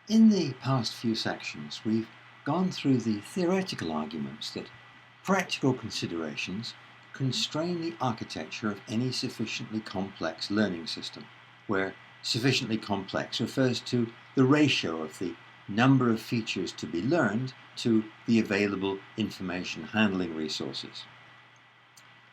In the past few sections, we've gone through the theoretical arguments that practical considerations constrain the architecture of any sufficiently complex learning system, where sufficiently complex refers to the ratio of the number of features to be learned to the available information handling resources.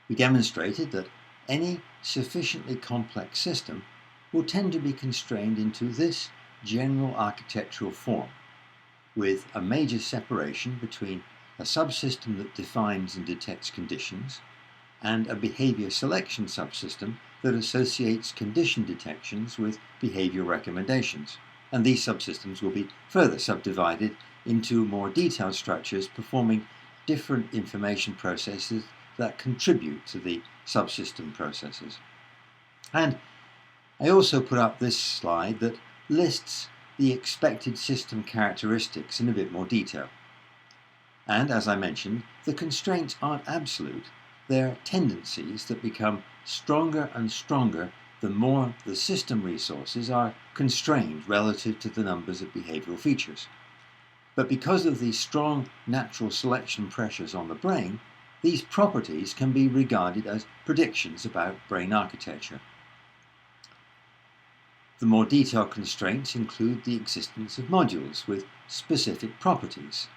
We demonstrated that any sufficiently complex system will tend to be constrained into this general architectural form, with a major separation between a subsystem that defines and detects conditions and a behavior selection subsystem that associates condition detections with behavior recommendations. And these subsystems will be further subdivided into more detailed structures performing different information processes that contribute to the subsystem processes. And I also put up this slide that lists the expected system characteristics in a bit more detail. And as I mentioned, the constraints aren't absolute. They're tendencies that become stronger and stronger the more the system resources are constrained relative to the numbers of behavioral features. But because of the strong natural selection pressures on the brain, these properties can be regarded as predictions about brain architecture. The more detailed constraints include the existence of modules with specific properties.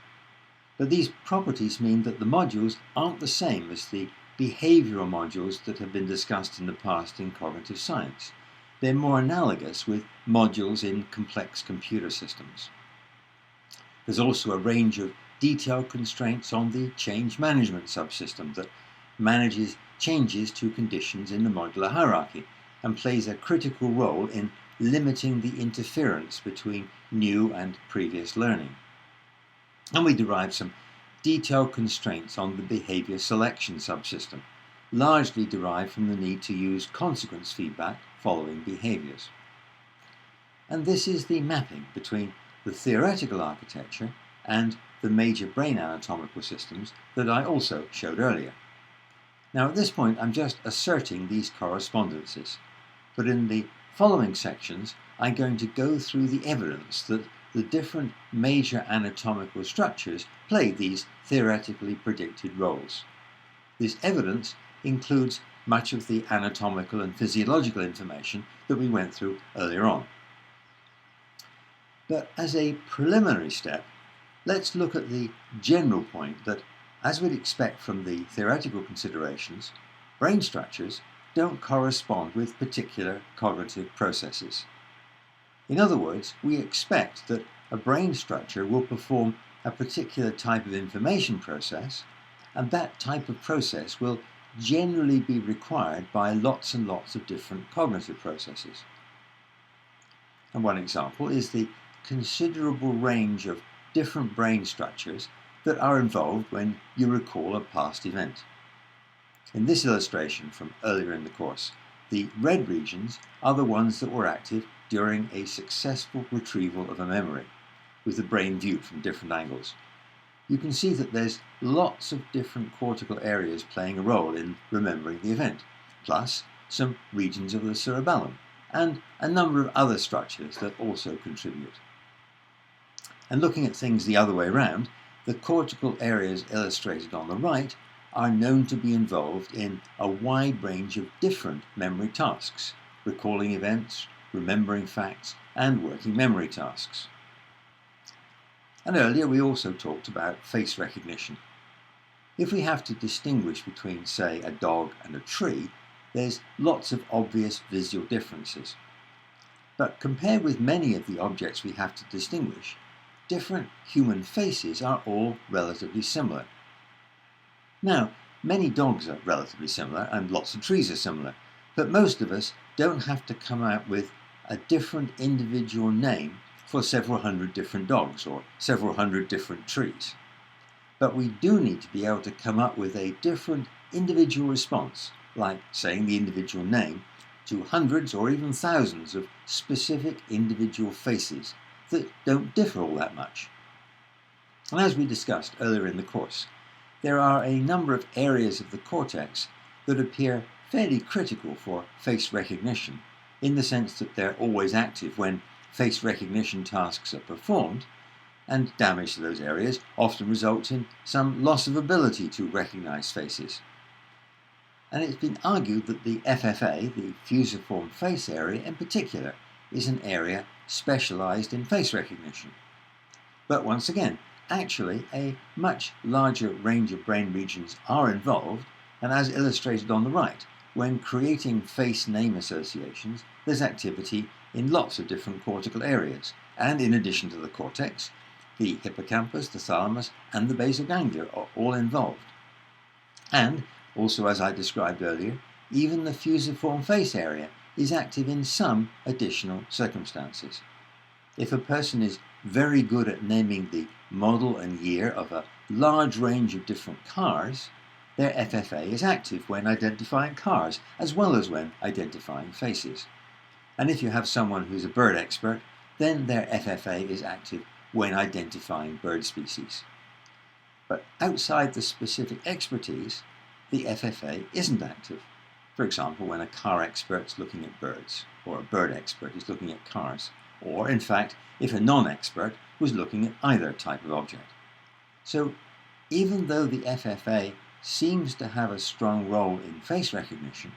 But these properties mean that the modules aren't the same as the behavioral modules that have been discussed in the past in cognitive science. They're more analogous with modules in complex computer systems. There's also a range of detailed constraints on the change management subsystem that manages changes to conditions in the modular hierarchy and plays a critical role in limiting the interference between new and previous learning. And we derived some detailed constraints on the behavior selection subsystem, largely derived from the need to use consequence feedback following behaviors. And this is the mapping between the theoretical architecture and the major brain anatomical systems that I also showed earlier. Now at this point I'm just asserting these correspondences, but in the following sections I'm going to go through the evidence that the different major anatomical structures play these theoretically predicted roles. This evidence includes much of the anatomical and physiological information that we went through earlier on. But as a preliminary step, let's look at the general point that, as we'd expect from the theoretical considerations, brain structures don't correspond with particular cognitive processes. In other words, we expect that a brain structure will perform a particular type of information process, and that type of process will generally be required by lots and lots of different cognitive processes. And one example is the considerable range of different brain structures that are involved when you recall a past event. In this illustration from earlier in the course, the red regions are the ones that were active during a successful retrieval of a memory, with the brain viewed from different angles. You can see that there's lots of different cortical areas playing a role in remembering the event, plus some regions of the cerebellum, and a number of other structures that also contribute. And looking at things the other way around, the cortical areas illustrated on the right are known to be involved in a wide range of different memory tasks, recalling events, remembering facts, and working memory tasks. And earlier we also talked about face recognition. If we have to distinguish between, say, a dog and a tree, there's lots of obvious visual differences. But compared with many of the objects we have to distinguish, different human faces are all relatively similar. Now, many dogs are relatively similar and lots of trees are similar, but most of us don't have to come out with a different individual name for several hundred different dogs or several hundred different trees. But we do need to be able to come up with a different individual response, like saying the individual name, to hundreds or even thousands of specific individual faces that don't differ all that much. And as we discussed earlier in the course, there are a number of areas of the cortex that appear fairly critical for face recognition, in the sense that they're always active when face recognition tasks are performed, and damage to those areas often results in some loss of ability to recognize faces. And it's been argued that the FFA, the fusiform face area in particular, is an area specialized in face recognition. But once again, actually a much larger range of brain regions are involved, and as illustrated on the right, when creating face name associations, there's activity in lots of different cortical areas, and in addition to the cortex, the hippocampus, the thalamus, and the basal ganglia are all involved. And also, as I described earlier, even the fusiform face area is active in some additional circumstances. If a person is very good at naming the model and year of a large range of different cars, their FFA is active when identifying cars as well as when identifying faces. And if you have someone who's a bird expert, then their FFA is active when identifying bird species. But outside the specific expertise, the FFA isn't active. For example, when a car expert's looking at birds, or a bird expert is looking at cars, or in fact, if a non-expert was looking at either type of object. So even though the FFA seems to have a strong role in face recognition,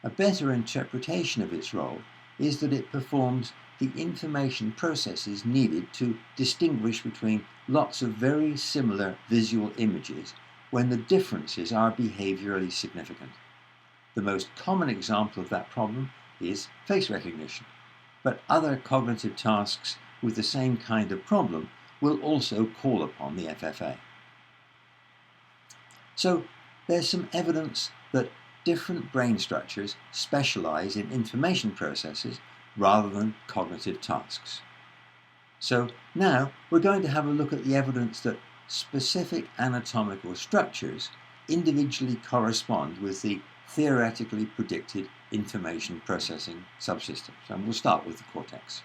a better interpretation of its role is that it performs the information processes needed to distinguish between lots of very similar visual images when the differences are behaviorally significant. The most common example of that problem is face recognition, but other cognitive tasks with the same kind of problem will also call upon the FFA. So there's some evidence that different brain structures specialize in information processes rather than cognitive tasks. So now we're going to have a look at the evidence that specific anatomical structures individually correspond with the theoretically predicted information processing subsystems. And we'll start with the cortex.